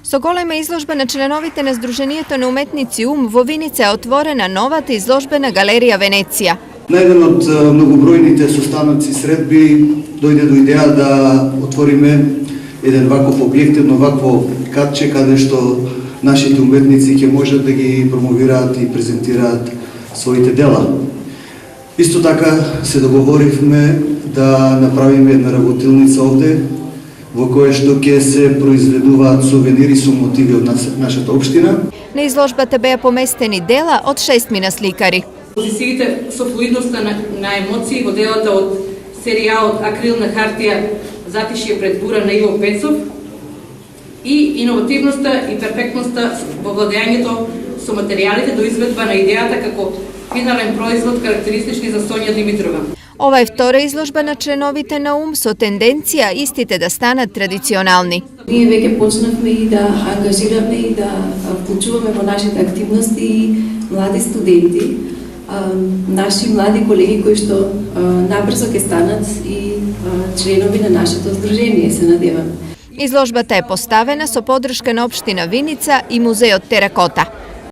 Со голема изложба на членовите на Сдруженијето на уметници во Виница е отворена новата изложбена галерија Венеција. На еден од многобројните состаноци средби дојде до идеја да отвориме еден ваков објект, едно вакво катче каде што нашите уметници ќе можат да ги промовираат и презентираат своите дела. Исто така се договоривме да направиме една работилница овде, во која што ќе се произведуваат сувенири со мотиви од нашата општина. На изложбата беа поместени дела од 6 сликари. Позициите со флуидноста на емоции во делата од серијалот Акрилна хартија Затишје пред бура на Иво Пецов и иновативноста и перфектноста во владењето со материјалите до изведба на идејата како финален производ карактеристични за Сонја Димитрова. Ова е втора изложба на членовите на со тенденција истите да станат традиционални. Ние веќе почнавме и да ангажираме и да вклучуваме во нашите активности млади студенти, наши млади колеги кои што набрзо ќе станат и членови на нашето здружение, се надевам. Изложбата е поставена со поддршка на општина Виница и музеот Теракота.